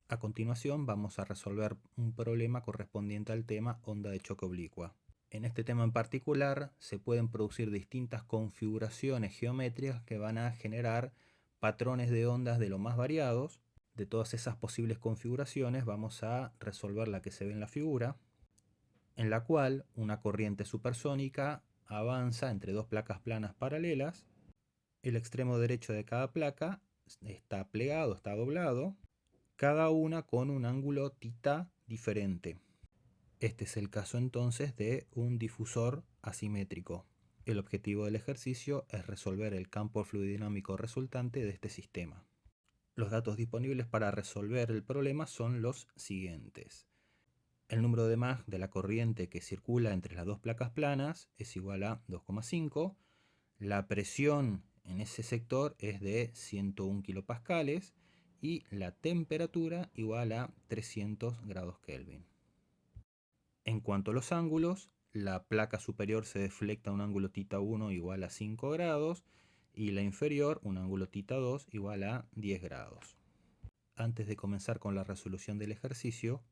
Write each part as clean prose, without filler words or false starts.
A continuación vamos a resolver un problema correspondiente al tema onda de choque oblicua. En este tema en particular se pueden producir distintas configuraciones geométricas que van a generar patrones de ondas de lo más variados. De todas esas posibles configuraciones vamos a resolver la que se ve en la figura, en la cual una corriente supersónica avanza entre dos placas planas paralelas. El extremo derecho de cada placa está plegado, está doblado, cada una con un ángulo θ diferente. Este es el caso entonces de un difusor asimétrico. El objetivo del ejercicio es resolver el campo fluidodinámico resultante de este sistema. Los datos disponibles para resolver el problema son los siguientes. El número de Mach de la corriente que circula entre las dos placas planas es igual a 2,5. La presión en ese sector es de 101 kilopascales y la temperatura igual a 300 grados Kelvin. En cuanto a los ángulos, la placa superior se deflecta a un ángulo θ1 igual a 5 grados y la inferior un ángulo θ2 igual a 10 grados. Antes de comenzar con la resolución del ejercicio,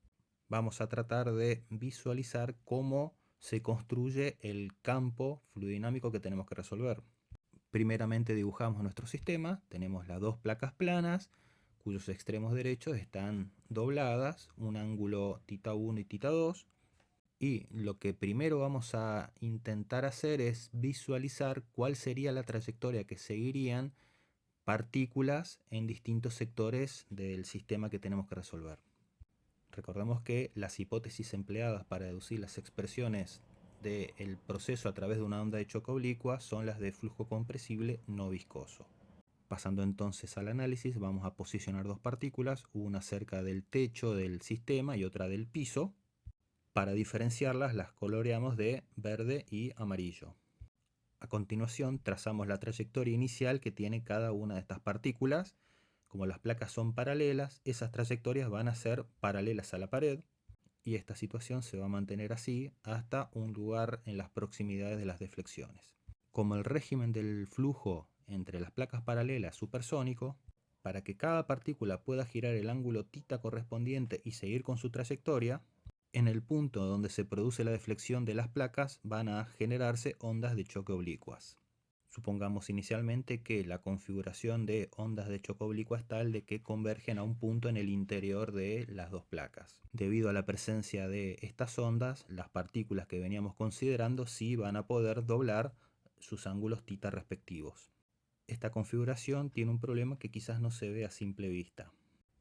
vamos a tratar de visualizar cómo se construye el campo fluidodinámico que tenemos que resolver. Primeramente dibujamos nuestro sistema, tenemos las dos placas planas cuyos extremos derechos están dobladas, un ángulo θ1 y θ2, y lo que primero vamos a intentar hacer es visualizar cuál sería la trayectoria que seguirían partículas en distintos sectores del sistema que tenemos que resolver. Recordemos que las hipótesis empleadas para deducir las expresiones del proceso a través de una onda de choque oblicua son las de flujo compresible no viscoso. Pasando entonces al análisis, vamos a posicionar dos partículas, una cerca del techo del sistema y otra del piso. Para diferenciarlas, las coloreamos de verde y amarillo. A continuación, trazamos la trayectoria inicial que tiene cada una de estas partículas. Como las placas son paralelas, esas trayectorias van a ser paralelas a la pared, y esta situación se va a mantener así hasta un lugar en las proximidades de las deflexiones. Como el régimen del flujo entre las placas paralelas es supersónico, para que cada partícula pueda girar el ángulo θ correspondiente y seguir con su trayectoria, en el punto donde se produce la deflexión de las placas van a generarse ondas de choque oblicuas. Supongamos inicialmente que la configuración de ondas de choque oblicua es tal de que convergen a un punto en el interior de las dos placas. Debido a la presencia de estas ondas, las partículas que veníamos considerando sí van a poder doblar sus ángulos θ respectivos. Esta configuración tiene un problema que quizás no se ve a simple vista.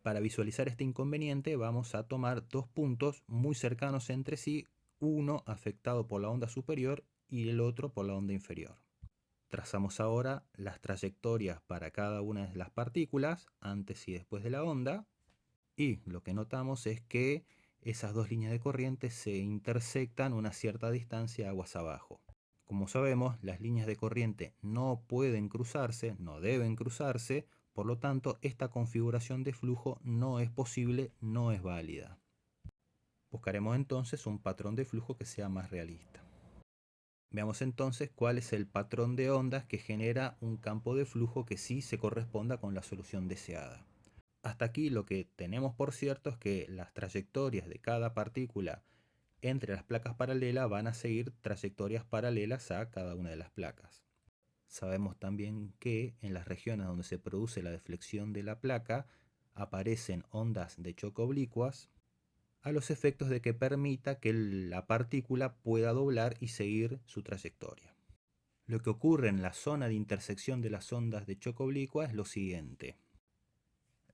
Para visualizar este inconveniente vamos a tomar dos puntos muy cercanos entre sí, uno afectado por la onda superior y el otro por la onda inferior. Trazamos ahora las trayectorias para cada una de las partículas antes y después de la onda, y lo que notamos es que esas dos líneas de corriente se intersectan a una cierta distancia aguas abajo. Como sabemos, las líneas de corriente no pueden cruzarse, no deben cruzarse, por lo tanto esta configuración de flujo no es posible, no es válida. Buscaremos entonces un patrón de flujo que sea más realista. Veamos entonces cuál es el patrón de ondas que genera un campo de flujo que sí se corresponda con la solución deseada. Hasta aquí lo que tenemos por cierto es que las trayectorias de cada partícula entre las placas paralelas van a seguir trayectorias paralelas a cada una de las placas. Sabemos también que en las regiones donde se produce la deflexión de la placa aparecen ondas de choque oblicuas a los efectos de que permita que la partícula pueda doblar y seguir su trayectoria. Lo que ocurre en la zona de intersección de las ondas de choque oblicua es lo siguiente.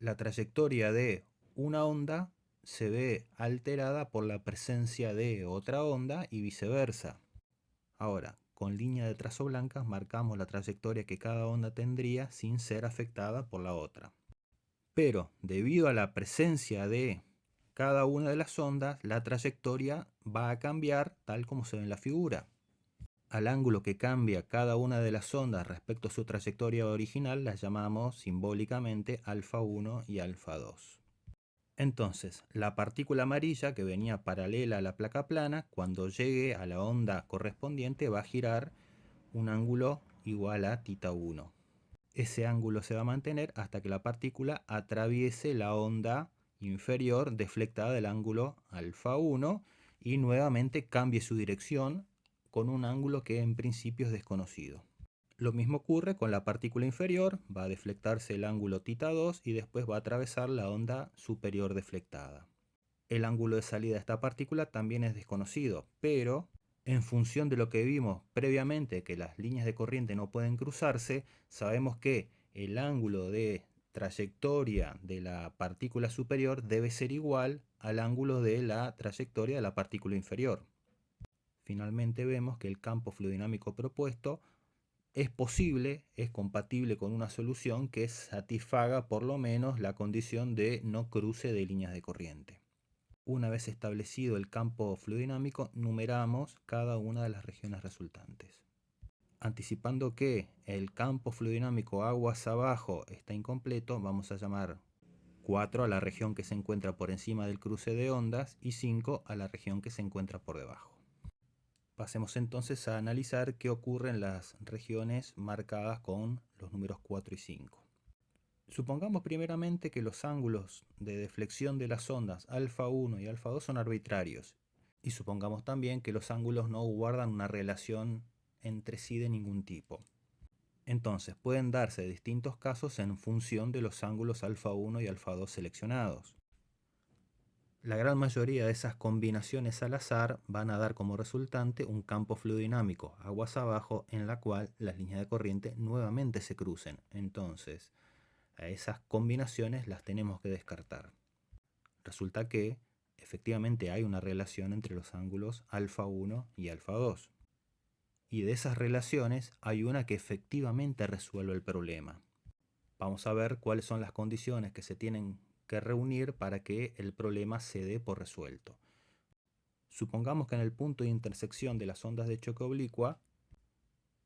La trayectoria de una onda se ve alterada por la presencia de otra onda y viceversa. Ahora, con línea de trazo blancas marcamos la trayectoria que cada onda tendría sin ser afectada por la otra. Pero debido a la presencia de cada una de las ondas, la trayectoria va a cambiar tal como se ve en la figura. Al ángulo que cambia cada una de las ondas respecto a su trayectoria original las llamamos simbólicamente alfa 1 y alfa 2. Entonces, la partícula amarilla que venía paralela a la placa plana, cuando llegue a la onda correspondiente va a girar un ángulo igual a θ1. Ese ángulo se va a mantener hasta que la partícula atraviese la onda inferior deflectada del ángulo alfa 1 y nuevamente cambie su dirección con un ángulo que en principio es desconocido. Lo mismo ocurre con la partícula inferior, va a deflectarse el ángulo θ2 y después va a atravesar la onda superior deflectada. El ángulo de salida de esta partícula también es desconocido, pero en función de lo que vimos previamente, que las líneas de corriente no pueden cruzarse, sabemos que el ángulo de trayectoria de la partícula superior debe ser igual al ángulo de la trayectoria de la partícula inferior. Finalmente vemos que el campo fluidinámico propuesto es posible, es compatible con una solución que satisfaga por lo menos la condición de no cruce de líneas de corriente. Una vez establecido el campo fluidinámico, numeramos cada una de las regiones resultantes. Anticipando que el campo fluidinámico aguas abajo está incompleto, vamos a llamar 4 a la región que se encuentra por encima del cruce de ondas y 5 a la región que se encuentra por debajo. Pasemos entonces a analizar qué ocurre en las regiones marcadas con los números 4 y 5. Supongamos primeramente que los ángulos de deflexión de las ondas alfa 1 y alfa 2 son arbitrarios. Y supongamos también que los ángulos no guardan una relación entre sí de ningún tipo. Entonces pueden darse distintos casos en función de los ángulos alfa 1 y alfa 2 seleccionados. La gran mayoría de esas combinaciones al azar van a dar como resultante un campo fluidinámico aguas abajo en la cual las líneas de corriente nuevamente se crucen. Entonces, a esas combinaciones las tenemos que descartar. Resulta que efectivamente hay una relación entre los ángulos alfa 1 y alfa 2. Y de esas relaciones hay una que efectivamente resuelve el problema. Vamos a ver cuáles son las condiciones que se tienen que reunir para que el problema se dé por resuelto. Supongamos que en el punto de intersección de las ondas de choque oblicua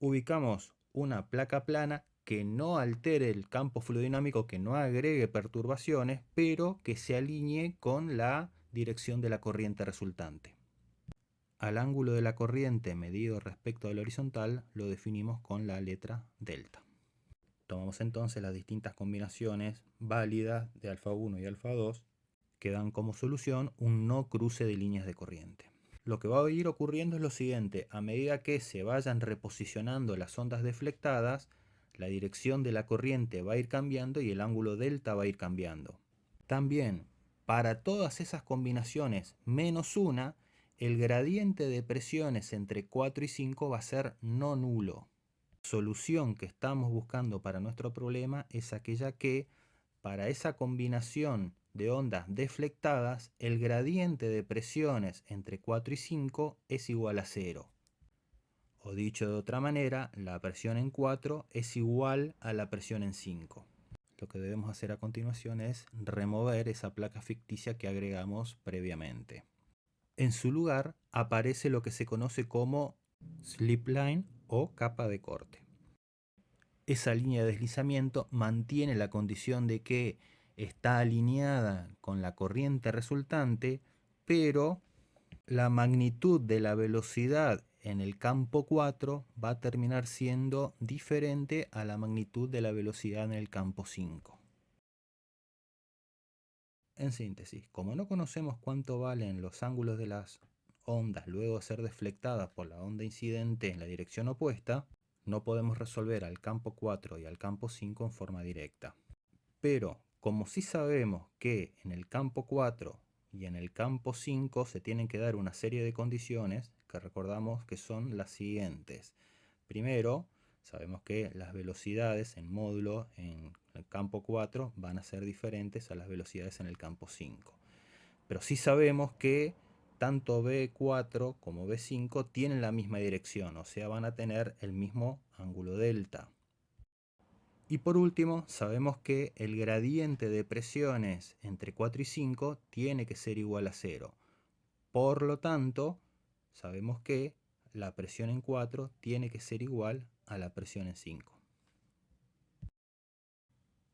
ubicamos una placa plana que no altere el campo fluidinámico, que no agregue perturbaciones, pero que se alinee con la dirección de la corriente resultante. Al ángulo de la corriente medido respecto al horizontal lo definimos con la letra delta. Tomamos entonces las distintas combinaciones válidas de alfa 1 y alfa 2 que dan como solución un no cruce de líneas de corriente. Lo que va a ir ocurriendo es lo siguiente: a medida que se vayan reposicionando las ondas deflectadas, la dirección de la corriente va a ir cambiando y el ángulo delta va a ir cambiando. También, para todas esas combinaciones menos una, el gradiente de presiones entre 4 y 5 va a ser no nulo. La solución que estamos buscando para nuestro problema es aquella que, para esa combinación de ondas deflectadas, el gradiente de presiones entre 4 y 5 es igual a 0. O dicho de otra manera, la presión en 4 es igual a la presión en 5. Lo que debemos hacer a continuación es remover esa placa ficticia que agregamos previamente. En su lugar aparece lo que se conoce como slip line o capa de corte. Esa línea de deslizamiento mantiene la condición de que está alineada con la corriente resultante, pero la magnitud de la velocidad en el campo 4 va a terminar siendo diferente a la magnitud de la velocidad en el campo 5. En síntesis, como no conocemos cuánto valen los ángulos de las ondas luego de ser deflectadas por la onda incidente en la dirección opuesta, no podemos resolver al campo 4 y al campo 5 en forma directa. Pero, como sí sabemos que en el campo 4 y en el campo 5 se tienen que dar una serie de condiciones que recordamos que son las siguientes. Primero, sabemos que las velocidades en módulo en el campo 4 van a ser diferentes a las velocidades en el campo 5. Pero sí sabemos que tanto B4 como B5 tienen la misma dirección, o sea, van a tener el mismo ángulo delta. Y por último, sabemos que el gradiente de presiones entre 4 y 5 tiene que ser igual a 0. Por lo tanto, sabemos que la presión en 4 tiene que ser igual a la presión en 5.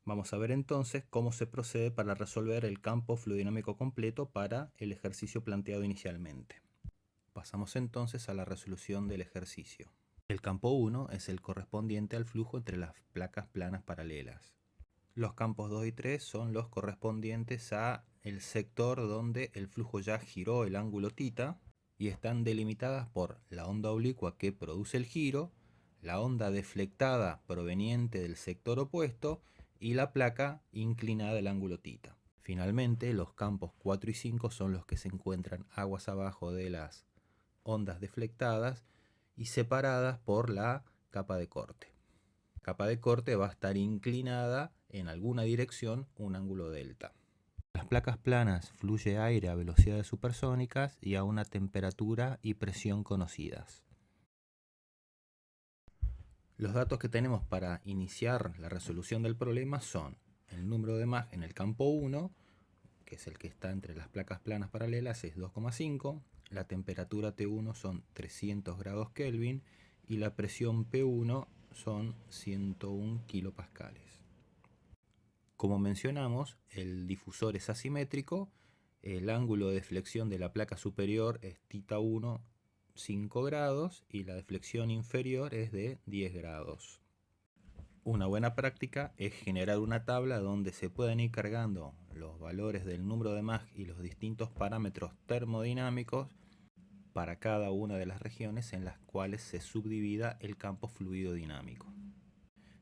Vamos a ver entonces cómo se procede para resolver el campo fluidinámico completo para el ejercicio planteado inicialmente. Pasamos entonces a la resolución del ejercicio. El campo 1 es el correspondiente al flujo entre las placas planas paralelas. Los campos 2 y 3 son los correspondientes a el sector donde el flujo ya giró el ángulo θ y están delimitadas por la onda oblicua que produce el giro, la onda deflectada proveniente del sector opuesto y la placa inclinada del ángulo θ. Finalmente, los campos 4 y 5 son los que se encuentran aguas abajo de las ondas deflectadas y separadas por la capa de corte. La capa de corte va a estar inclinada en alguna dirección, un ángulo delta. En las placas planas fluye aire a velocidades supersónicas y a una temperatura y presión conocidas. Los datos que tenemos para iniciar la resolución del problema son el número de Mach en el campo 1, que es el que está entre las placas planas paralelas, es 2,5, la temperatura T1 son 300 grados Kelvin y la presión P1 son 101 kilopascales. Como mencionamos, el difusor es asimétrico, el ángulo de deflexión de la placa superior es θ1, 5 grados, y la deflexión inferior es de 10 grados. Una buena práctica es generar una tabla donde se puedan ir cargando los valores del número de Mach y los distintos parámetros termodinámicos para cada una de las regiones en las cuales se subdivida el campo fluido dinámico.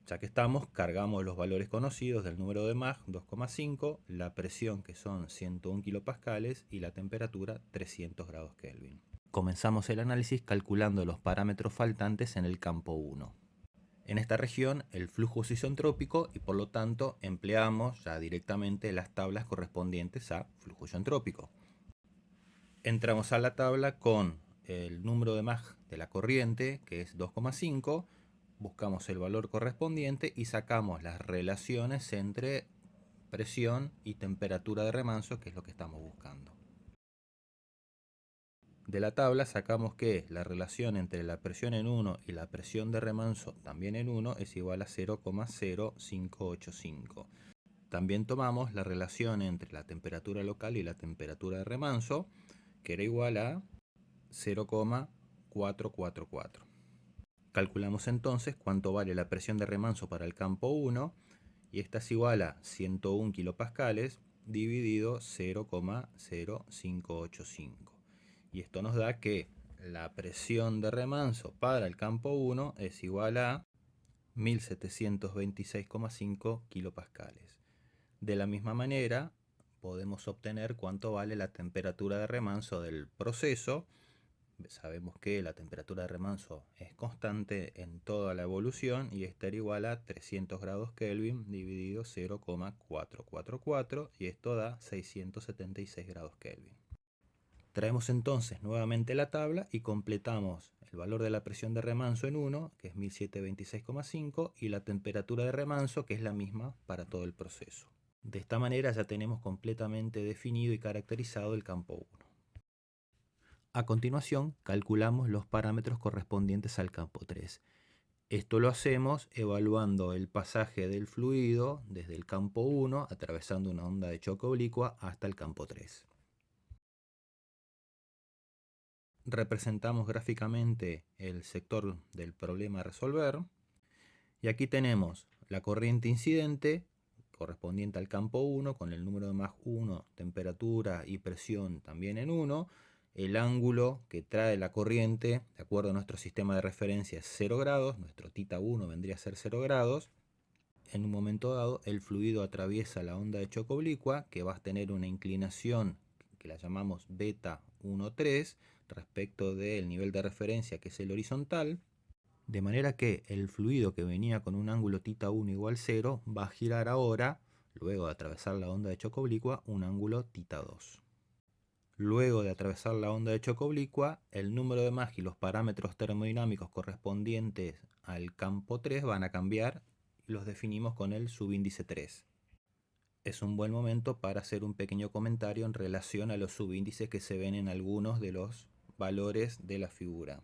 Ya que estamos, cargamos los valores conocidos del número de Mach, 2,5, la presión, que son 101 kilopascales, y la temperatura, 300 grados Kelvin. Comenzamos el análisis calculando los parámetros faltantes en el campo 1. En esta región el flujo es isentrópico y por lo tanto empleamos ya directamente las tablas correspondientes a flujo isentrópico. Entramos a la tabla con el número de Mach de la corriente, que es 2,5, buscamos el valor correspondiente y sacamos las relaciones entre presión y temperatura de remanso, que es lo que estamos buscando. De la tabla sacamos que la relación entre la presión en 1 y la presión de remanso también en 1 es igual a 0,0585. También tomamos la relación entre la temperatura local y la temperatura de remanso, que era igual a 0,444. Calculamos entonces cuánto vale la presión de remanso para el campo 1, y esta es igual a 101 kilopascales dividido 0,0585. Y esto nos da que la presión de remanso para el campo 1 es igual a 1726,5 kilopascales. De la misma manera, podemos obtener cuánto vale la temperatura de remanso del proceso. Sabemos que la temperatura de remanso es constante en toda la evolución y esta era igual a 300 grados Kelvin dividido 0,444, y esto da 676 grados Kelvin. Traemos entonces nuevamente la tabla y completamos el valor de la presión de remanso en 1, que es 1726,5, y la temperatura de remanso, que es la misma para todo el proceso. De esta manera ya tenemos completamente definido y caracterizado el campo 1. A continuación, calculamos los parámetros correspondientes al campo 3. Esto lo hacemos evaluando el pasaje del fluido desde el campo 1, atravesando una onda de choque oblicua, hasta el campo 3. Representamos gráficamente el sector del problema a resolver. Y aquí tenemos la corriente incidente correspondiente al campo 1 con el número de Mach 1, temperatura y presión también en 1. El ángulo que trae la corriente, de acuerdo a nuestro sistema de referencia, es 0 grados. Nuestro θ1 vendría a ser 0 grados. En un momento dado, el fluido atraviesa la onda de choque oblicua, que va a tener una inclinación que la llamamos beta 1,3 respecto del nivel de referencia, que es el horizontal, de manera que el fluido que venía con un ángulo θ1 igual 0 va a girar ahora, luego de atravesar la onda de choque oblicua, un ángulo θ2. Luego de atravesar la onda de choque oblicua, el número de Mach y los parámetros termodinámicos correspondientes al campo 3 van a cambiar y los definimos con el subíndice 3. Es un buen momento para hacer un pequeño comentario en relación a los subíndices que se ven en algunos de los valores de la figura.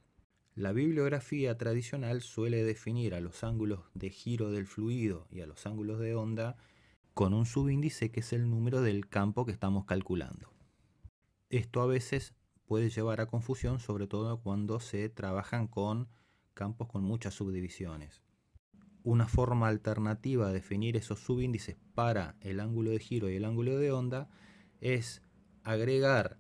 La bibliografía tradicional suele definir a los ángulos de giro del fluido y a los ángulos de onda con un subíndice que es el número del campo que estamos calculando. Esto a veces puede llevar a confusión, sobre todo cuando se trabajan con campos con muchas subdivisiones. Una forma alternativa de definir esos subíndices para el ángulo de giro y el ángulo de onda es agregar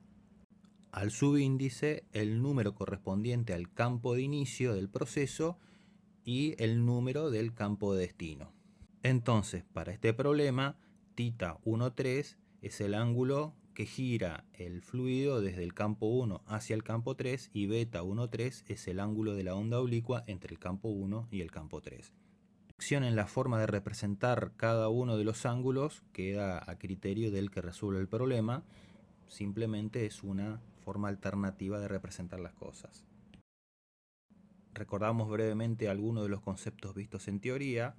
al subíndice el número correspondiente al campo de inicio del proceso y el número del campo de destino. Entonces, para este problema, θ 13 es el ángulo que gira el fluido desde el campo 1 hacia el campo 3 y β 13 es el ángulo de la onda oblicua entre el campo 1 y el campo 3. En la forma de representar cada uno de los ángulos queda a criterio del que resuelve el problema, simplemente es una forma alternativa de representar las cosas. Recordamos brevemente algunos de los conceptos vistos en teoría.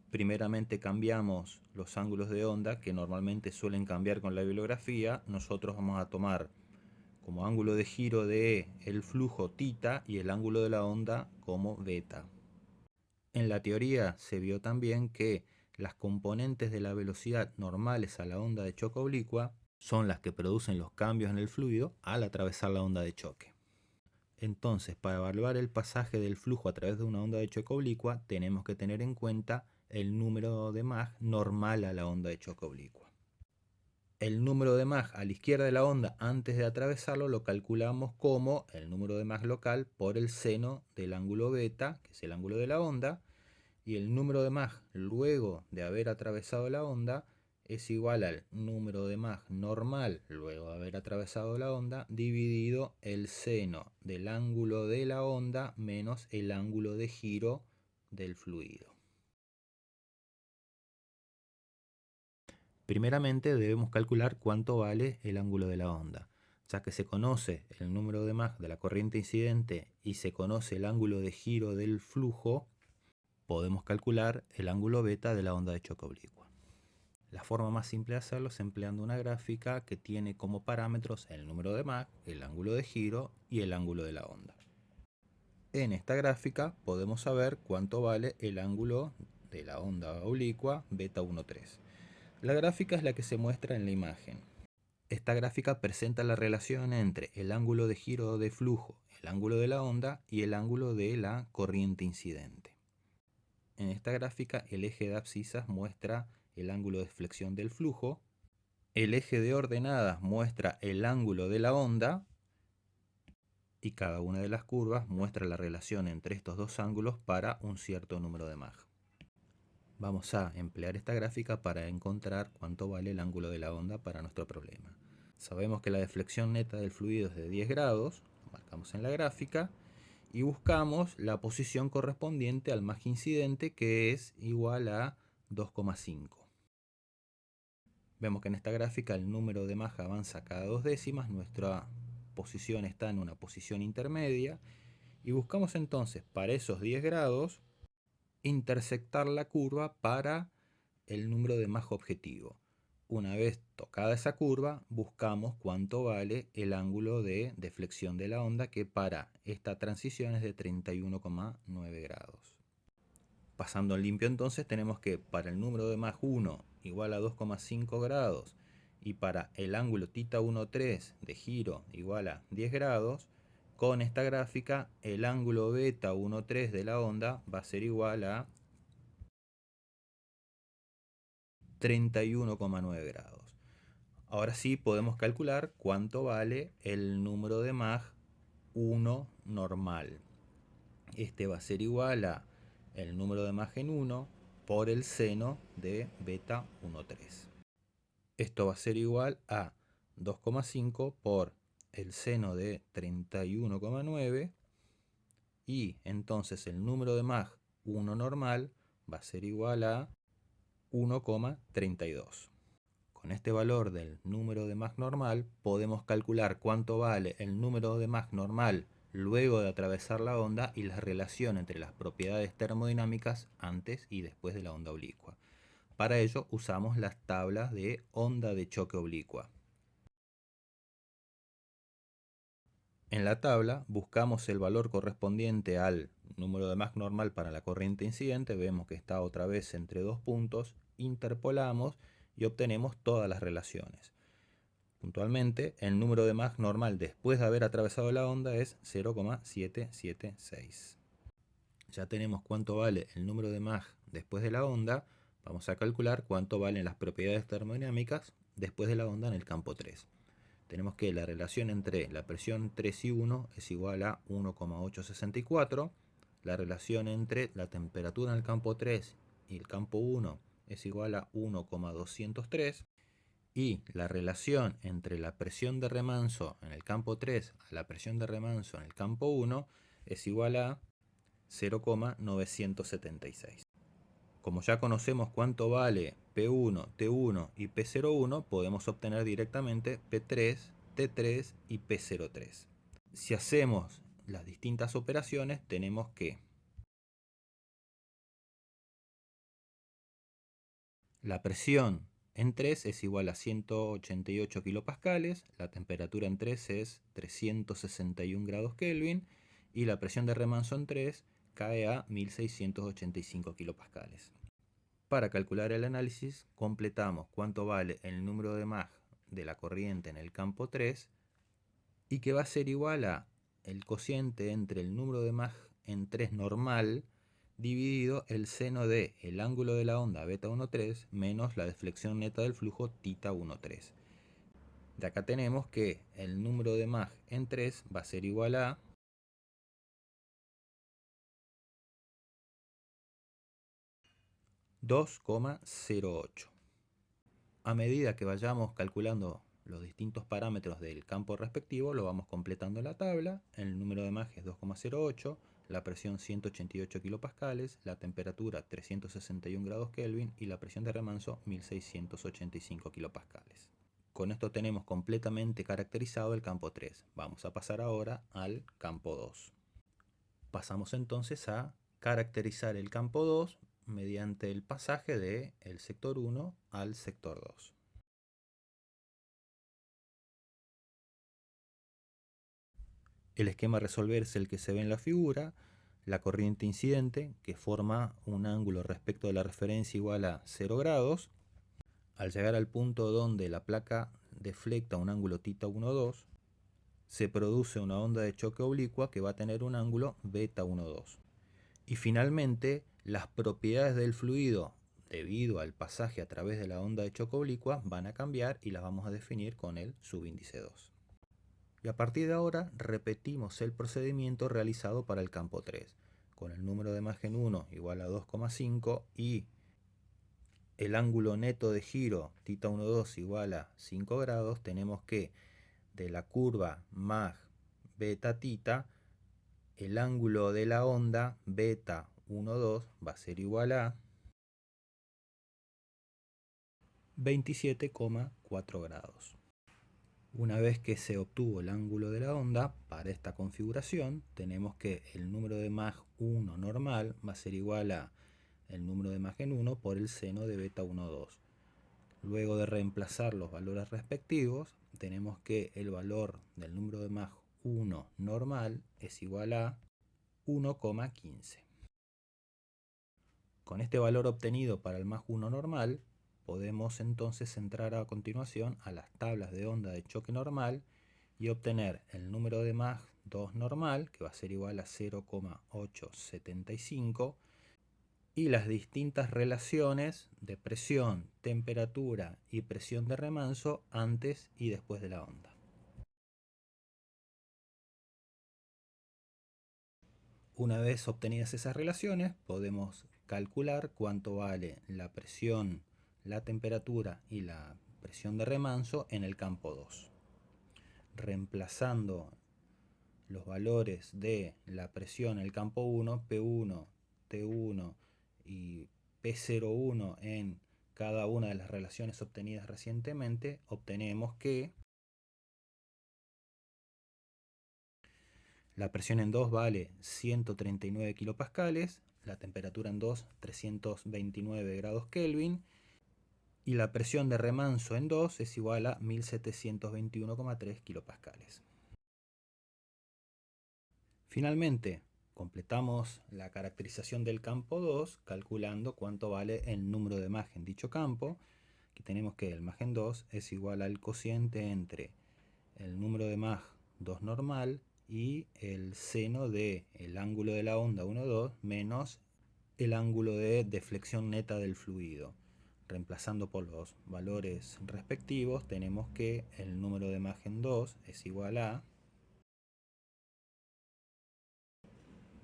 Primeramente cambiamos los ángulos de onda, que normalmente suelen cambiar con la bibliografía. Nosotros vamos a tomar como ángulo de giro de el flujo θ y el ángulo de la onda como β. En la teoría se vio también que las componentes de la velocidad normales a la onda de choque oblicua son las que producen los cambios en el fluido al atravesar la onda de choque. Entonces, para evaluar el pasaje del flujo a través de una onda de choque oblicua, tenemos que tener en cuenta el número de Mach normal a la onda de choque oblicua. El número de Mach a la izquierda de la onda antes de atravesarlo lo calculamos como el número de Mach local por el seno del ángulo beta, que es el ángulo de la onda, y el número de Mach luego de haber atravesado la onda es igual al número de Mach normal luego de haber atravesado la onda dividido el seno del ángulo de la onda menos el ángulo de giro del fluido. Primeramente debemos calcular cuánto vale el ángulo de la onda. Ya que se conoce el número de Mach de la corriente incidente y se conoce el ángulo de giro del flujo, podemos calcular el ángulo beta de la onda de choque oblicua. La forma más simple de hacerlo es empleando una gráfica que tiene como parámetros el número de Mach, el ángulo de giro y el ángulo de la onda. En esta gráfica podemos saber cuánto vale el ángulo de la onda oblicua beta 13. La gráfica es la que se muestra en la imagen. Esta gráfica presenta la relación entre el ángulo de giro de flujo, el ángulo de la onda y el ángulo de la corriente incidente. En esta gráfica el eje de abscisas muestra el ángulo de flexión del flujo, el eje de ordenadas muestra el ángulo de la onda y cada una de las curvas muestra la relación entre estos dos ángulos para un cierto número de Mach. Vamos a emplear esta gráfica para encontrar cuánto vale el ángulo de la onda para nuestro problema. Sabemos que la deflexión neta del fluido es de 10 grados, lo marcamos en la gráfica, y buscamos la posición correspondiente al Mach incidente, que es igual a 2,5. Vemos que en esta gráfica el número de Mach avanza cada 2 décimas, nuestra posición está en una posición intermedia, y buscamos entonces para esos 10 grados intersectar la curva para el número de Mach objetivo. Una vez tocada esa curva, buscamos cuánto vale el ángulo de deflexión de la onda, que para esta transición es de 31,9 grados. Pasando en limpio entonces tenemos que para el número de Mach 1 igual a 2,5 grados y para el ángulo θ 13 de giro igual a 10 grados, con esta gráfica el ángulo beta 13 de la onda va a ser igual a 31,9 grados. Ahora sí podemos calcular cuánto vale el número de Mach 1 normal. Este va a ser igual a el número de Mach en 1 por el seno de beta 13. Esto va a ser igual a 2,5 por el seno de 31,9 y entonces el número de Mach 1 normal va a ser igual a 1,32. Con este valor del número de Mach normal podemos calcular cuánto vale el número de Mach normal luego de atravesar la onda y la relación entre las propiedades termodinámicas antes y después de la onda oblicua. Para ello usamos las tablas de onda de choque oblicua. En la tabla buscamos el valor correspondiente al número de Mach normal para la corriente incidente, vemos que está otra vez entre dos puntos, interpolamos y obtenemos todas las relaciones. Puntualmente, el número de Mach normal después de haber atravesado la onda es 0,776. Ya tenemos cuánto vale el número de Mach después de la onda, vamos a calcular cuánto valen las propiedades termodinámicas después de la onda en el campo 3. Tenemos que la relación entre la presión 3 y 1 es igual a 1,864. La relación entre la temperatura en el campo 3 y el campo 1 es igual a 1,203. Y la relación entre la presión de remanso en el campo 3 a la presión de remanso en el campo 1 es igual a 0,976. Como ya conocemos cuánto vale P1, T1 y P01, podemos obtener directamente P3, T3 y P03. Si hacemos las distintas operaciones, tenemos que la presión en 3 es igual a 188 kilopascales, la temperatura en 3 es 361 grados Kelvin y la presión de remanso en 3 cae a 1685 kilopascales. Para calcular el análisis, completamos cuánto vale el número de Mach de la corriente en el campo 3 y que va a ser igual a el cociente entre el número de Mach en 3 normal dividido el seno de el ángulo de la onda beta 1,3 menos la deflexión neta del flujo tita 1,3. De acá tenemos que el número de Mach en 3 va a ser igual a 2,08. A medida que vayamos calculando los distintos parámetros del campo respectivo, lo vamos completando en la tabla. El número de Mach es 2,08, la presión 188 kilopascales, la temperatura 361 grados Kelvin y la presión de remanso 1685 kilopascales. Con esto tenemos completamente caracterizado el campo 3. Vamos a pasar ahora al campo 2. Pasamos entonces a caracterizar el campo 2 mediante el pasaje del sector 1 al sector 2. El esquema a resolver es el que se ve en la figura. La corriente incidente, que forma un ángulo respecto de la referencia igual a 0 grados. Al llegar al punto donde la placa deflecta un ángulo θ 1,2, se produce una onda de choque oblicua que va a tener un ángulo beta 1,2. Y finalmente, las propiedades del fluido debido al pasaje a través de la onda de choque oblicua van a cambiar y las vamos a definir con el subíndice 2. Y a partir de ahora repetimos el procedimiento realizado para el campo 3, con el número de Mach en 1 igual a 2,5 y el ángulo neto de giro θ 1,2 igual a 5 grados. Tenemos que de la curva Mach beta θ, el ángulo de la onda beta 1,2 va a ser igual a 27,4 grados. Una vez que se obtuvo el ángulo de la onda, para esta configuración tenemos que el número de Mach 1 normal va a ser igual a el número de Mach en 1 por el seno de beta 1,2. Luego de reemplazar los valores respectivos, tenemos que el valor del número de Mach 1 normal es igual a 1,15. Con este valor obtenido para el Mach 1 normal, podemos entonces entrar a continuación a las tablas de onda de choque normal y obtener el número de Mach 2 normal, que va a ser igual a 0,875, y las distintas relaciones de presión, temperatura y presión de remanso antes y después de la onda. Una vez obtenidas esas relaciones, podemos calcular cuánto vale la presión, la temperatura y la presión de remanso en el campo 2. Reemplazando los valores de la presión en el campo 1, P1, T1 y P01 en cada una de las relaciones obtenidas recientemente, obtenemos que la presión en 2 vale 139 kilopascales, la temperatura en 2 329 grados Kelvin y la presión de remanso en 2 es igual a 1721,3 kilopascales. Finalmente, completamos la caracterización del campo 2 calculando cuánto vale el número de Mach en dicho campo. Aquí tenemos que el Mach en 2 es igual al cociente entre el número de Mach 2 normal y el seno del ángulo de la onda 1,2 menos el ángulo de deflexión neta del fluido. Reemplazando por los valores respectivos, tenemos que el número de imagen 2 es igual a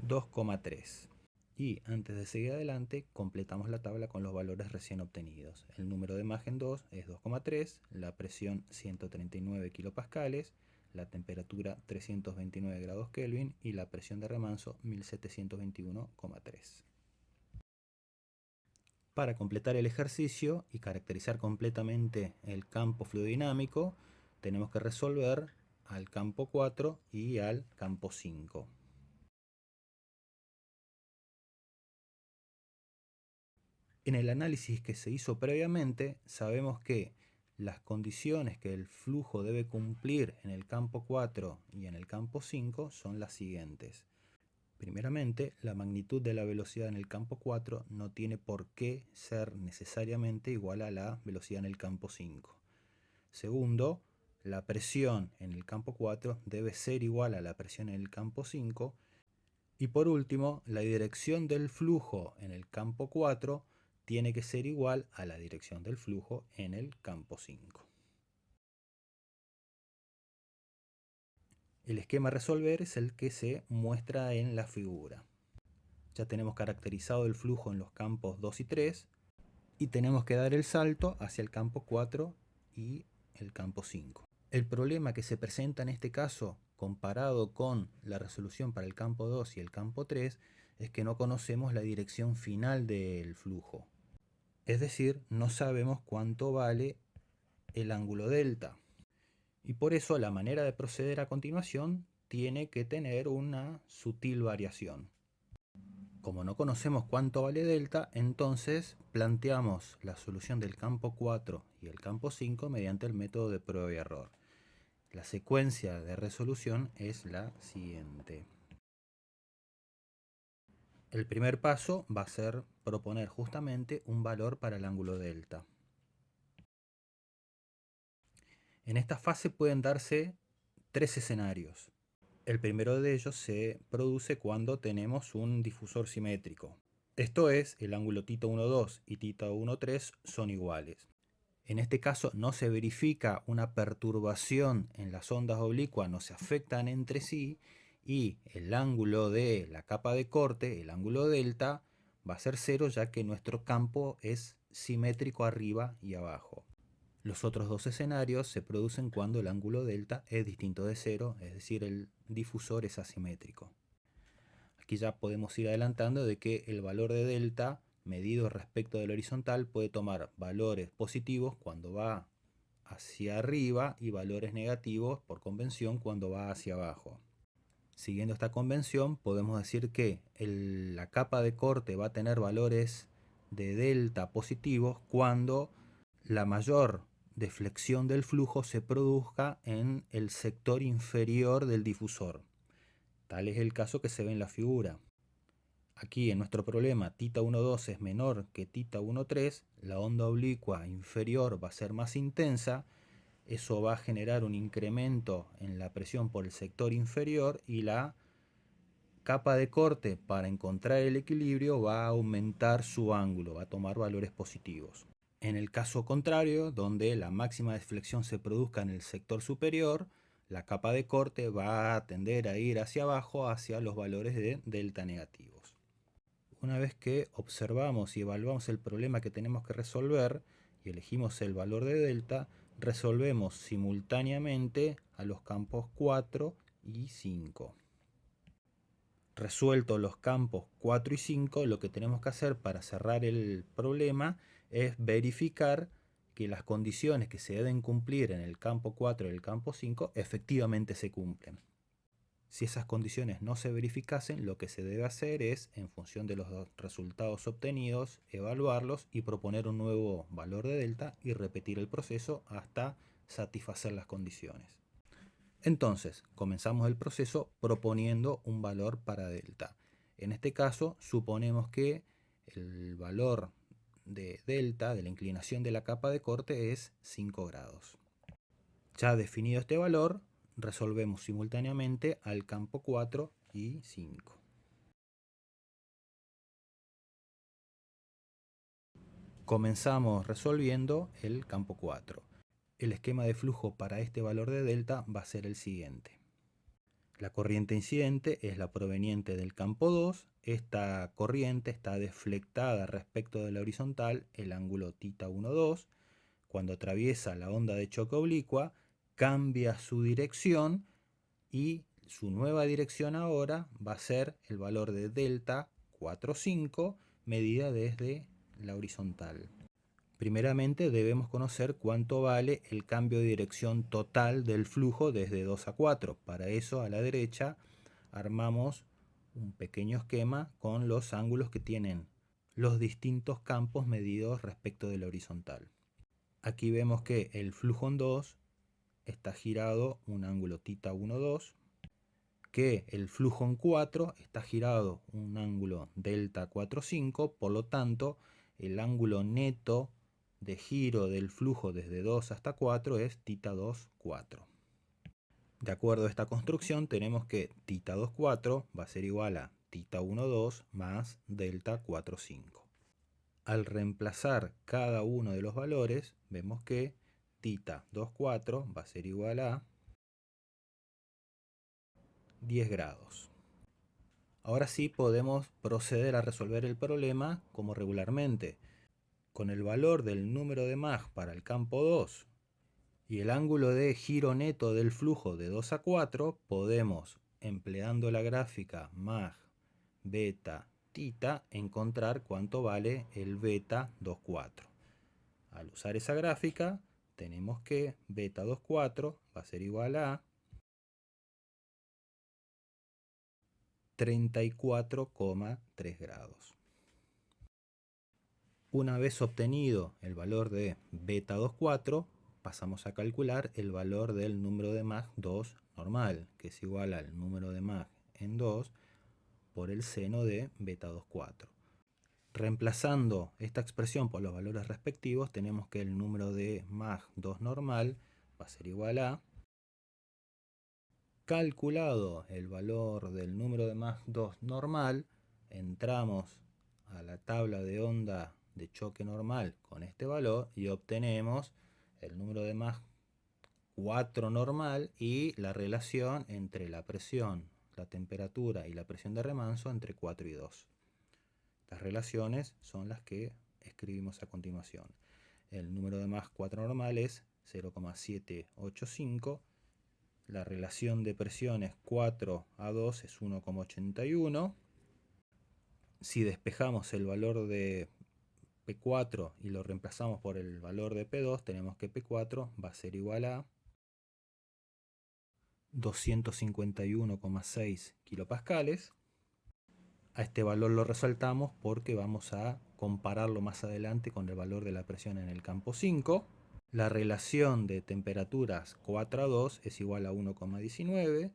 2,3. Y antes de seguir adelante, completamos la tabla con los valores recién obtenidos. El número de imagen 2 es 2,3, la presión 139 kilopascales, la temperatura 329 grados Kelvin y la presión de remanso 1721,3. Para completar el ejercicio y caracterizar completamente el campo fluidodinámico, tenemos que resolver al campo 4 y al campo 5. En el análisis que se hizo previamente, sabemos que las condiciones que el flujo debe cumplir en el campo 4 y en el campo 5 son las siguientes. Primeramente, la magnitud de la velocidad en el campo 4 no tiene por qué ser necesariamente igual a la velocidad en el campo 5. Segundo, la presión en el campo 4 debe ser igual a la presión en el campo 5. Y por último, la dirección del flujo en el campo 4 tiene que ser igual a la dirección del flujo en el campo 5. El esquema a resolver es el que se muestra en la figura. Ya tenemos caracterizado el flujo en los campos 2 y 3 y tenemos que dar el salto hacia el campo 4 y el campo 5. El problema que se presenta en este caso, comparado con la resolución para el campo 2 y el campo 3, es que no conocemos la dirección final del flujo. Es decir, no sabemos cuánto vale el ángulo delta. Y por eso la manera de proceder a continuación tiene que tener una sutil variación. Como no conocemos cuánto vale delta, entonces planteamos la solución del campo 4 y el campo 5 mediante el método de prueba y error. La secuencia de resolución es la siguiente. El primer paso va a ser proponer justamente un valor para el ángulo delta. En esta fase pueden darse tres escenarios. El primero de ellos se produce cuando tenemos un difusor simétrico. Esto es, el ángulo θ 1,2 y θ 1,3 son iguales. En este caso no se verifica una perturbación en las ondas oblicuas, no se afectan entre sí y el ángulo de la capa de corte, el ángulo delta, va a ser cero ya que nuestro campo es simétrico arriba y abajo. Los otros dos escenarios se producen cuando el ángulo delta es distinto de cero, es decir, el difusor es asimétrico. Aquí ya podemos ir adelantando de que el valor de delta medido respecto del horizontal puede tomar valores positivos cuando va hacia arriba y valores negativos por convención cuando va hacia abajo. Siguiendo esta convención podemos decir que la capa de corte va a tener valores de delta positivos cuando la mayor deflexión del flujo se produzca en el sector inferior del difusor. Tal es el caso que se ve en la figura. Aquí en nuestro problema θ 1,2 es menor que θ 1,3, la onda oblicua inferior va a ser más intensa, eso va a generar un incremento en la presión por el sector inferior y la capa de corte para encontrar el equilibrio va a aumentar su ángulo, va a tomar valores positivos. En el caso contrario, donde la máxima deflexión se produzca en el sector superior, la capa de corte va a tender a ir hacia abajo hacia los valores de delta negativos. Una vez que observamos y evaluamos el problema que tenemos que resolver y elegimos el valor de delta, resolvemos simultáneamente a los campos 4 y 5. Resueltos los campos 4 y 5, lo que tenemos que hacer para cerrar el problema es verificar que las condiciones que se deben cumplir en el campo 4 y el campo 5 efectivamente se cumplen. Si esas condiciones no se verificasen, lo que se debe hacer es, en función de los resultados obtenidos, evaluarlos y proponer un nuevo valor de delta y repetir el proceso hasta satisfacer las condiciones. Entonces, comenzamos el proceso proponiendo un valor para delta. En este caso, suponemos que el valor de delta, de la inclinación de la capa de corte, es 5 grados. Ya definido este valor, resolvemos simultáneamente al campo 4 y 5. Comenzamos resolviendo el campo 4. El esquema de flujo para este valor de delta va a ser el siguiente. La corriente incidente es la proveniente del campo 2. Esta corriente está deflectada respecto de la horizontal, el ángulo θ 1, 2. Cuando atraviesa la onda de choque oblicua, cambia su dirección y su nueva dirección ahora va a ser el valor de delta 4,5 medida desde la horizontal. Primeramente debemos conocer cuánto vale el cambio de dirección total del flujo desde 2 a 4. Para eso a la derecha armamos un pequeño esquema con los ángulos que tienen los distintos campos medidos respecto de la horizontal. Aquí vemos que el flujo en 2 está girado un ángulo θ 1, 2, que el flujo en 4 está girado un ángulo delta 4, 5, por lo tanto el ángulo neto de giro del flujo desde 2 hasta 4 es θ 2, 4. De acuerdo a esta construcción tenemos que θ 2, 4 va a ser igual a θ 1, 2 más delta 4, 5. Al reemplazar cada uno de los valores, vemos que θ 2, 4 va a ser igual a 10 grados. Ahora sí podemos proceder a resolver el problema como regularmente. Con el valor del número de Mach para el campo 2 y el ángulo de giro neto del flujo de 2 a 4, podemos, empleando la gráfica Mach, beta, θ, encontrar cuánto vale el beta 2,4. Al usar esa gráfica, tenemos que beta 2,4 va a ser igual a 34,3 grados. Una vez obtenido el valor de beta 2,4, pasamos a calcular el valor del número de Mach 2 normal, que es igual al número de Mach en 2 por el seno de beta 2,4. Reemplazando esta expresión por los valores respectivos, tenemos que el número de Mach 2 normal va a ser igual a, calculado el valor del número de Mach 2 normal, entramos a la tabla de onda de choque normal con este valor y obtenemos el número de Mach 4 normal y la relación entre la presión, la temperatura y la presión de remanso entre 4 y 2. Las relaciones son las que escribimos a continuación. El número de Mach 4 normal es 0,785. La relación de presiones 4 a 2 es 1,81. Si despejamos el valor de P4 y lo reemplazamos por el valor de P2, tenemos que P4 va a ser igual a 251,6 kilopascales. A este valor lo resaltamos porque vamos a compararlo más adelante con el valor de la presión en el campo 5. La relación de temperaturas 4 a 2 es igual a 1,19.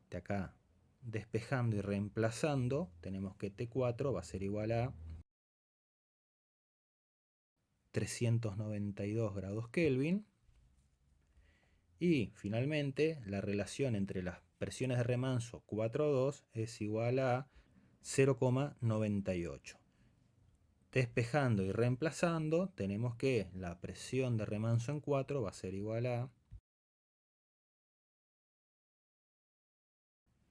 De acá, despejando y reemplazando, tenemos que T4 va a ser igual a 392 grados Kelvin. Y finalmente, la relación entre las presiones de remanso 4 a 2 es igual a 0,98. Despejando y reemplazando, tenemos que la presión de remanso en 4 va a ser igual a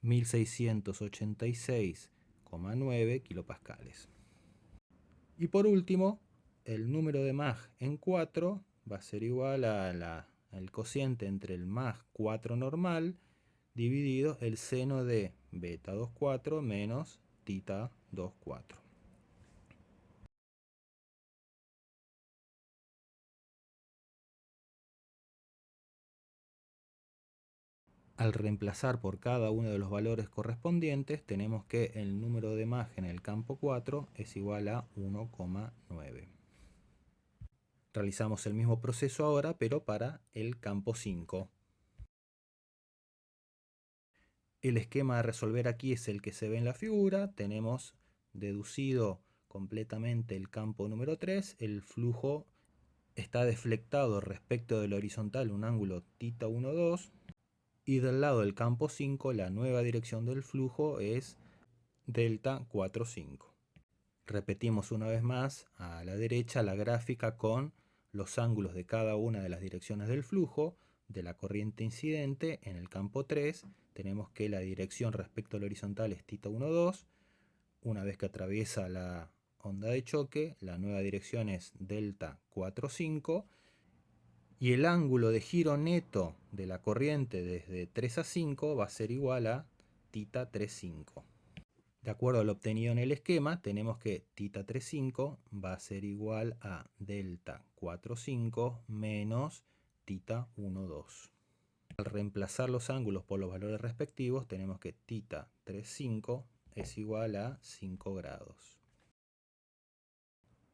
1686,9 kilopascales. Y por último, el número de Mach en 4 va a ser igual al cociente entre el Mach 4 normal dividido el seno de beta 2,4 menos θ 2,4. Al reemplazar por cada uno de los valores correspondientes, tenemos que el número de Mach en el campo 4 es igual a 1,9. Realizamos el mismo proceso ahora, pero para el campo 5. El esquema a resolver aquí es el que se ve en la figura. Tenemos deducido completamente el campo número 3. El flujo está deflectado respecto de la horizontal un ángulo θ 1, 2. Y del lado del campo 5 la nueva dirección del flujo es delta 4, 5. Repetimos una vez más a la derecha la gráfica con los ángulos de cada una de las direcciones del flujo de la corriente incidente. En el campo 3 tenemos que la dirección respecto al horizontal es θ 1, 2. Una vez que atraviesa la onda de choque, la nueva dirección es delta 4, 5. Y el ángulo de giro neto de la corriente desde 3 a 5 va a ser igual a θ 3, 5. De acuerdo a lo obtenido en el esquema, tenemos que θ 3, 5 va a ser igual a delta 4, 5 menos θ 1, 2. Al reemplazar los ángulos por los valores respectivos, tenemos que θ 3, 5 es igual a 5 grados.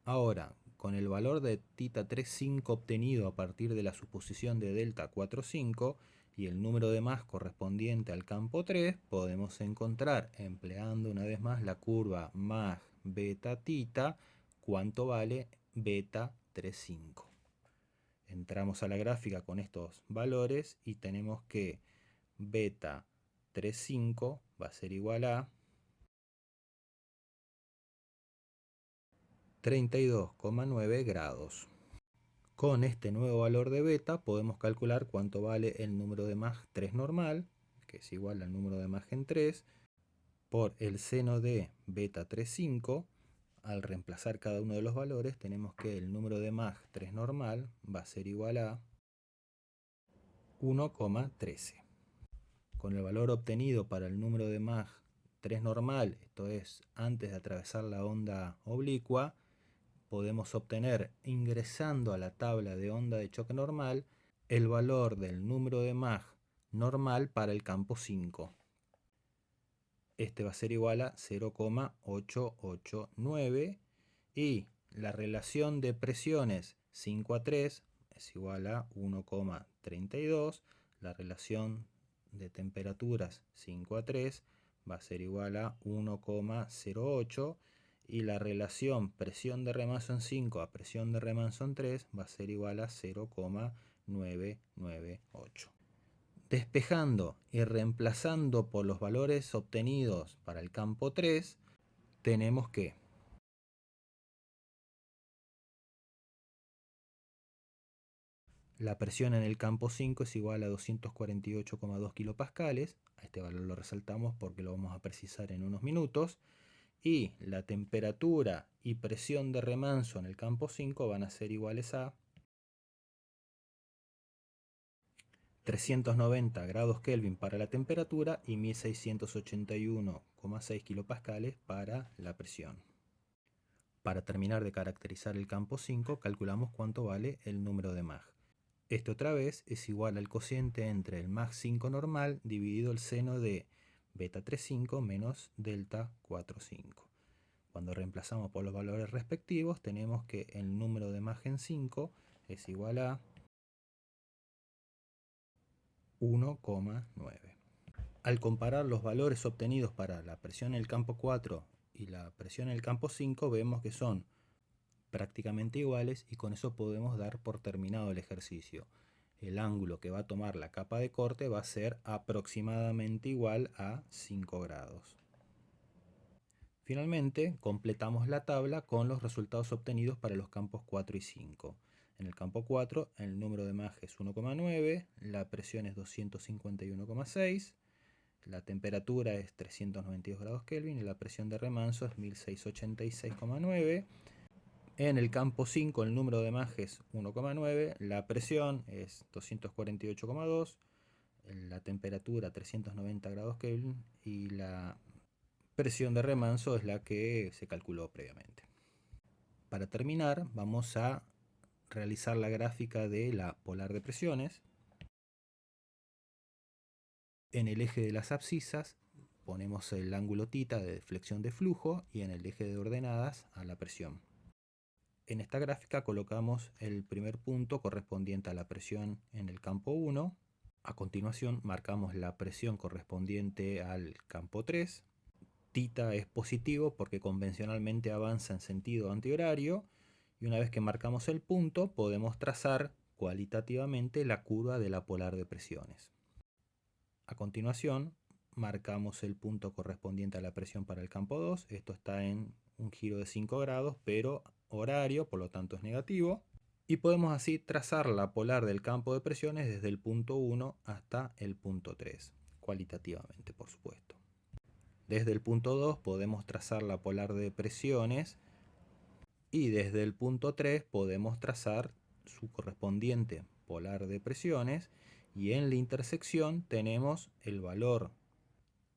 Ahora, con el valor de θ 3, 5 obtenido a partir de la suposición de delta 4, 5 y el número de Mach correspondiente al campo 3, podemos encontrar, empleando una vez más la curva Mach beta θ, cuánto vale beta 3, 5. Entramos a la gráfica con estos valores y tenemos que beta 3, 5 va a ser igual a 32,9 grados. Con este nuevo valor de beta podemos calcular cuánto vale el número de Mach 3 normal, que es igual al número de Mach en 3, por el seno de beta 3, 5. Al reemplazar cada uno de los valores tenemos que el número de Mach 3 normal va a ser igual a 1,13. Con el valor obtenido para el número de Mach 3 normal, esto es antes de atravesar la onda oblicua, podemos obtener, ingresando a la tabla de onda de choque normal, el valor del número de Mach normal para el campo 5. Este va a ser igual a 0,889 y la relación de presiones 5 a 3 es igual a 1,32. La relación de temperaturas 5 a 3 va a ser igual a 1,08 y la relación presión de remanso en 5 a presión de remanso en 3 va a ser igual a 0,998. Despejando y reemplazando por los valores obtenidos para el campo 3, tenemos que la presión en el campo 5 es igual a 248,2 kilopascales. A este valor lo resaltamos porque lo vamos a precisar en unos minutos. Y la temperatura y presión de remanso en el campo 5 van a ser iguales a 390 grados Kelvin para la temperatura y 1681,6 kilopascales para la presión. Para terminar de caracterizar el campo 5, calculamos cuánto vale el número de Mach. Esto otra vez es igual al cociente entre el Mach 5 normal dividido el seno de beta 3,5 menos delta 4,5. Cuando reemplazamos por los valores respectivos, tenemos que el número de Mach en 5 es igual a 1,9. Al comparar los valores obtenidos para la presión en el campo 4 y la presión en el campo 5, vemos que son prácticamente iguales y con eso podemos dar por terminado el ejercicio. El ángulo que va a tomar la capa de corte va a ser aproximadamente igual a 5 grados. Finalmente, completamos la tabla con los resultados obtenidos para los campos 4 y 5. En el campo 4, el número de Mach es 1,9, la presión es 251,6, la temperatura es 392 grados Kelvin y la presión de remanso es 1686,9. En el campo 5 el número de Mach es 1,9, la presión es 248,2, la temperatura 390 grados Kelvin y la presión de remanso es la que se calculó previamente. Para terminar, vamos a realizar la gráfica de la polar de presiones. En el eje de las abscisas ponemos el ángulo θ de deflexión de flujo y en el eje de ordenadas a la presión. En esta gráfica colocamos el primer punto correspondiente a la presión en el campo 1. A continuación marcamos la presión correspondiente al campo 3. Θ es positivo porque convencionalmente avanza en sentido antihorario. Y una vez que marcamos el punto, podemos trazar cualitativamente la curva de la polar de presiones. A continuación, marcamos el punto correspondiente a la presión para el campo 2. Esto está en un giro de 5 grados, pero horario, por lo tanto es negativo. Y podemos así trazar la polar del campo de presiones desde el punto 1 hasta el punto 3, cualitativamente, por supuesto. Desde el punto 2 podemos trazar la polar de presiones y desde el punto 3 podemos trazar su correspondiente polar de presiones, y en la intersección tenemos el valor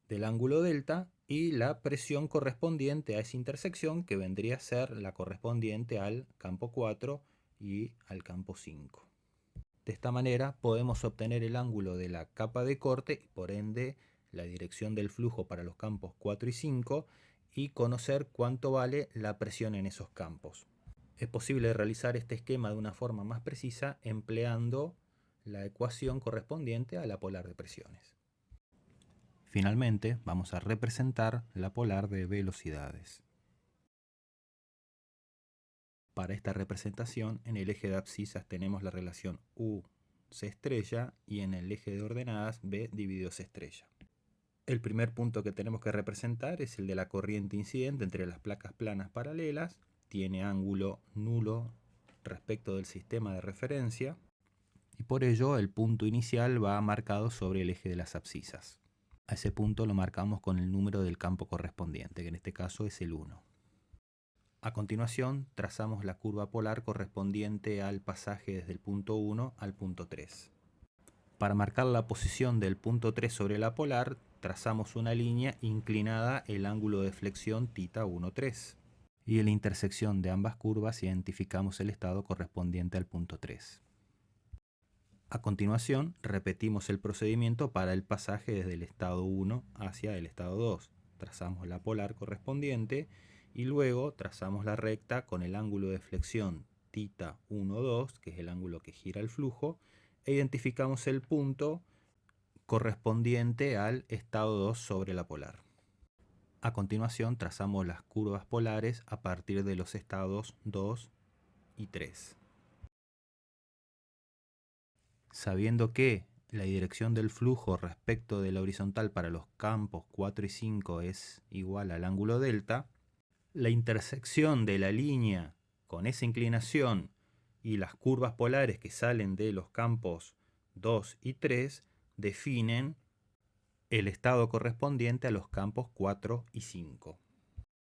del ángulo delta y la presión correspondiente a esa intersección, que vendría a ser la correspondiente al campo 4 y al campo 5. De esta manera podemos obtener el ángulo de la capa de corte y por ende la dirección del flujo para los campos 4 y 5 y conocer cuánto vale la presión en esos campos. Es posible realizar este esquema de una forma más precisa empleando la ecuación correspondiente a la polar de presiones. Finalmente, vamos a representar la polar de velocidades. Para esta representación, en el eje de abscisas tenemos la relación U C estrella y en el eje de ordenadas B dividido C estrella. El primer punto que tenemos que representar es el de la corriente incidente entre las placas planas paralelas. Tiene ángulo nulo respecto del sistema de referencia y por ello el punto inicial va marcado sobre el eje de las abscisas. A ese punto lo marcamos con el número del campo correspondiente, que en este caso es el 1. A continuación trazamos la curva polar correspondiente al pasaje desde el punto 1 al punto 3. Para marcar la posición del punto 3 sobre la polar, trazamos una línea inclinada el ángulo de flexión θ 1,3. Y en la intersección de ambas curvas identificamos el estado correspondiente al punto 3. A continuación, repetimos el procedimiento para el pasaje desde el estado 1 hacia el estado 2. Trazamos la polar correspondiente y luego trazamos la recta con el ángulo de flexión θ 1,2, que es el ángulo que gira el flujo, e identificamos el punto correspondiente al estado 2 sobre la polar. A continuación trazamos las curvas polares a partir de los estados 2 y 3. Sabiendo que la dirección del flujo respecto de la horizontal para los campos 4 y 5 es igual al ángulo delta, la intersección de la línea con esa inclinación y las curvas polares que salen de los campos 2 y 3 definen el estado correspondiente a los campos 4 y 5.